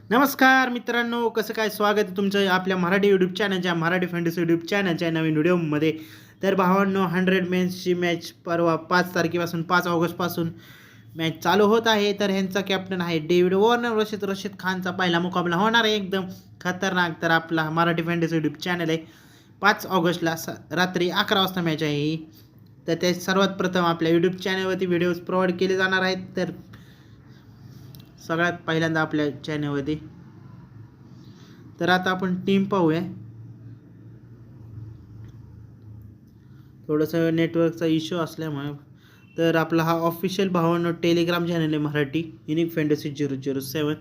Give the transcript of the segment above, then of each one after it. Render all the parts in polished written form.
नमस्कार मित्रांनो, कसं काय स्वागत आहे तुमचं आपल्या मराठी यूट्यूब चॅनलच्या मराठी फंडस यूट्यूब चॅनलच्या नवीन व्हिडिओमध्ये. तर भावांनो, 100 मेन्सची मॅच परवा 5 तारखेपासून 5 ऑगस्टपासून मॅच चालू होत आहे. तर ह्यांचा कॅप्टन आहे डेव्हिड वॉर्नर. रशीद खानचा पहिला मुकाबला होणार आहे, एकदम खतरनाक. तर आपला मराठी फंडस यूट्यूब चॅनल आहे. 5 ऑगस्टला रात्री 11 वाजता मॅच आहे ही. तर ते सर्वात प्रथम आपल्या यूट्यूब चॅनलवरती व्हिडिओज प्रोव्हाइड केले जाणार आहेत. तर सगळ्यात पहिल्यांदा आपल्या चॅनलवरती. तर आता आपण टीम पाहूया. थोडंसं नेटवर्कचा इश्यू असल्यामुळे. तर आपला हा ऑफिशियल भावांनो टेलिग्राम चॅनल आहे मराठी युनिक फॅन्टसी 007.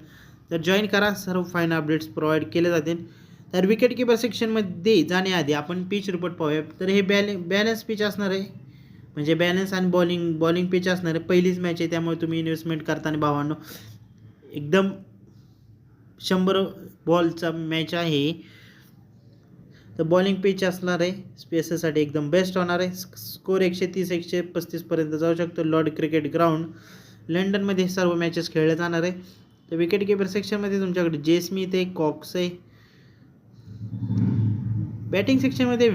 तर जॉईन करा, सर्व फाईन अपडेट्स प्रोव्हाइड केले जातील. तर विकेट किपर सेक्शनमध्ये जाण्याआधी आपण पिच रिपोर्ट पाहूया. तर हे बॅलन्स पिच असणार आहे, म्हणजे बॅलन्स आणि बॉलिंग पिच असणार आहे. पहिलीच मॅच आहे, त्यामुळे तुम्ही इन्व्हेस्टमेंट करताना भावांनो एकदम 100 बॉलचा मॅच आहे. तर बॉलिंग पिच असणार आहे, स्पेससाठी एकदम बेस्ट होणार आहे. स्कोर 130-135 पर्यंत जाऊ शकतो. लॉर्ड क्रिकेट ग्राउंड लंडनमध्ये सर्व मॅचेस खेळले जाणार आहे. तर विकेट किपर सेक्शनमध्ये तुमच्याकडे जे स्मिथ आहे, कॉक्स आहे. बॅटिंग सेक्शनमध्ये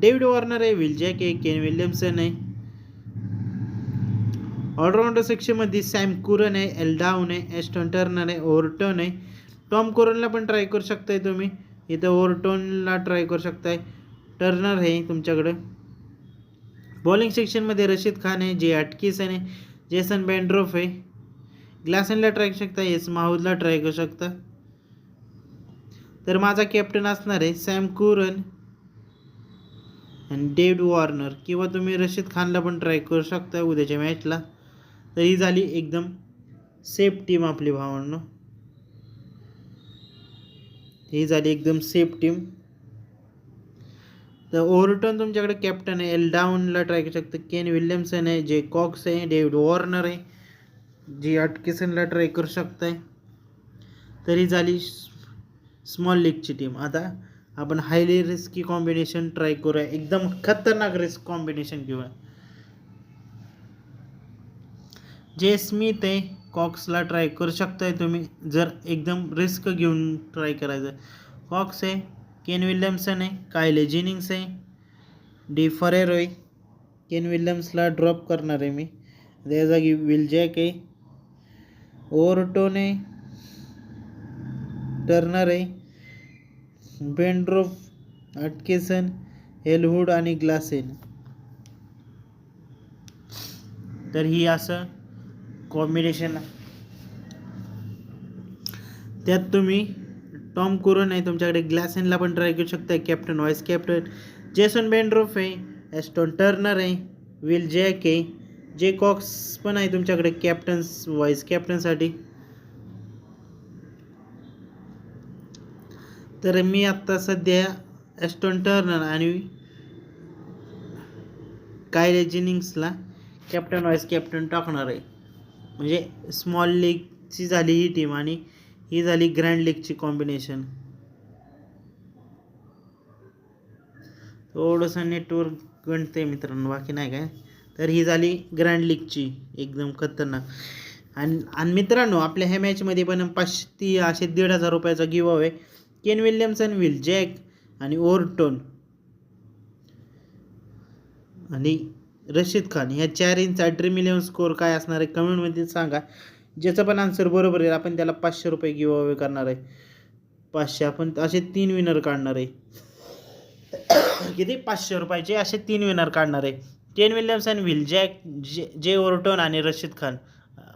डेव्हिड वॉर्नर आहे, विल जॅक आहे, केन विल्यमसन आहे. ऑलराऊंडर सेक्शनमध्ये सॅम कुरन आहे, एल्डाऊन आहे, एस्टन टर्नर आहे, ओव्हरटन आहे. टॉम कुरनला पण ट्राय करू शकताय तुम्ही, इथं ओव्हरटनला ट्राय करू शकताय. टर्नर आहे तुमच्याकडे. बॉलिंग सेक्शनमध्ये रशीद खान आहे, जे अटकिसन आहे, जेसन बेंड्रोफ आहे. ग्लासनला ट्राय करू शकता, एस माहूदला ट्राय करू शकता. तर माझा कॅप्टन असणार आहे सॅम कुरन आणि डेव्हिड वॉर्नर, किंवा तुम्ही रशीद खानला पण ट्राय करू शकता उद्याच्या मॅचला. तर ही झाली एकदम सेफ टीम आपली भावांनो. ही झाली एकदम सेफ टीम. तर ओव्हरटन तुमच्याकडे कॅप्टन आहे, एल्डाऊनला ट्राय करू शकता. केन विल्यमसन आहे, जे कॉक्स आहे, डेव्हिड वॉर्नर आहे, जी अटकिसनला ट्राय करू शकताय. तर ही झाली स्मॉल लीगची टीम. आता आपण हायली रिस्की कॉम्बिनेशन ट्राय करूया, एकदम खतरनाक रिस्क कॉम्बिनेशन घेऊया. जे स्मिथ आहे, कॉक्सला ट्राय करू शकताय तुम्ही जर एकदम रिस्क घेऊन ट्राय करायचं. कॉक्स आहे, केन विल्यमसन आहे, कायले जेनिंग्स आहे, डी फरेरो आहे. केन विल्यम्सला ड्रॉप करणार आहे मी, त्या जागी विल जॅक आहे, ओव्हरटोन आहे, टर्नर आहे, बेंड्रोफ, अटकिसन, हेलवूड आणि ग्लासेन. तर ही असं कॉम्बिनेशन. त्यात तुम्ही टॉम कुरन आहे तुमच्याकडे, ग्लासेनला पण ट्राय करू शकता कॅप्टन व्हाईस कॅप्टन. जेसन बेंड्रोफ आहे, एस्टन टर्नर आहे, विल जॅक आहे, जे कॉक्स पण आहे तुमच्याकडे कॅप्टन्स व्हाईस कॅप्टनसाठी. तर मी आत्ता सध्या एस्टन टर्नर आणि कायले जेनिंग्सला कॅप्टन व्हाईस कॅप्टन टाकणार आहे. म्हणजे स्मॉल लीगची झाली ही टीम आणि ही झाली ग्रँड लीगची कॉम्बिनेशन. थोडंसं नेटवर्क गणते मित्रांनो, बाकी नाही काय. तर ही झाली ग्रँड लीगची एकदम खतरनाक. आणि मित्रांनो, आपल्या ह्या मॅचमध्ये पण 1,500 रुपयाचा giveaway. Ken Williamson, Will Jack आणि ओव्हरटोन आणि रशीद खान, ह्या 4 ड्रीम 11 स्कोर काय असणार आहे कमेंटमध्ये सांगा. ज्याचं पण आन्सर बरोबर आहे आपण त्याला 500 रुपये गिव्ह अवे करणार आहे. 500 आपण असे 3 विनर काढणार आहे. किती 500 रुपयाचे असे 3 विनर काढणार आहे. केन विल्यमसन, विल जॅक, जे ओव्हरटोन आणि रशीद खान,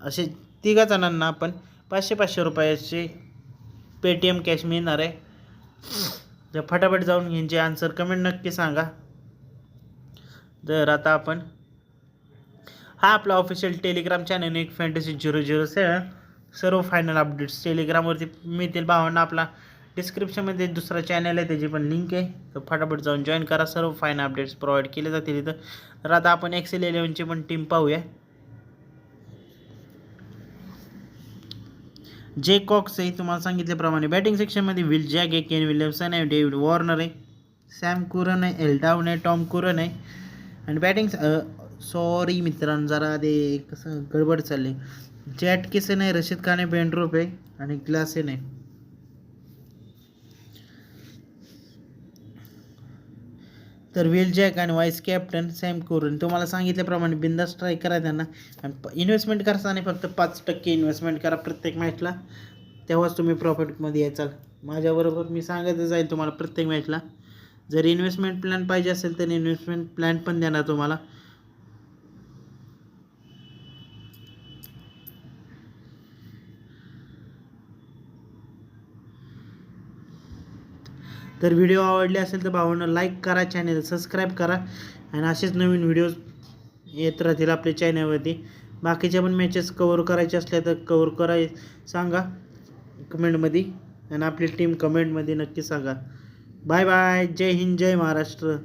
असे 3 जणांना आपण 500 रुपयाचे पेटीएम कॅश मिळणार आहे. तर फटाफट जाऊन यांचे आन्सर कमेंट नक्की सांगा. तर आता आपण हा आपला official Telegram channel unique fantasy 007. सर्व फायनल अपडेट्स टेलिग्रामवरती मिळतील भावांना. आपला डिस्क्रिप्शनमध्ये दुसरा चॅनल आहे, त्याची पण लिंक आहे. तर फटाफट जाऊन जॉईन करा, सर्व फायनल अपडेट्स प्रोव्हाइड केले जातील इथं. तर आता आपण एक्सेल 11ची पण टीम पाहूया. जे कॉक्स आहे तुम्हाला सांगितल्याप्रमाणे. बॅटिंग सेक्शनमध्ये विल जॅक आहे, केन विल्यमसन आहे, डेव्हिड वॉर्नर आहे, सॅम कुरन आहे, एल्डाऊन आहे, टॉम कुरन आहे. आणि बॅटिंग सॉरी मित्रांनो, जरा ते कसं गडबड चालली. जॅट किसन आहे, रशीद खान आहे, बेंड्रोप आहे आणि ग्लासेन आहे. तर विल जॅक आणि व्हाईस कॅप्टन सॅम कुरन. तुम्हाला सांगितल्याप्रमाणे बिंदास ट्राय करा त्यांना. आणि इन्व्हेस्टमेंट करताना फक्त 5% इन्व्हेस्टमेंट करा प्रत्येक मॅचला, तेव्हाच तुम्ही प्रॉफिटमध्ये याचाल. माझ्याबरोबर मी सांगतच जाईल तुम्हाला प्रत्येक मॅचला. जर इन्व्हेस्टमेंट प्लॅन पाहिजे असेल तर इन्व्हेस्टमेंट प्लॅन पण देणार तुम्हाला. तर व्हिडिओ आवडले असेल तर भावांनो लाईक करा, चॅनल सबस्क्राईब करा आणि असेच नवीन व्हिडिओज येत राहतील आपल्या चॅनलवरती. बाकीच्या पण मॅचेस कवर करायचे असल्या तर कवर सांगा कमेंटमध्ये आणि आपली टीम कमेंटमध्ये नक्की सांगा. Bye bye. जय हिंद, जय महाराष्ट्र.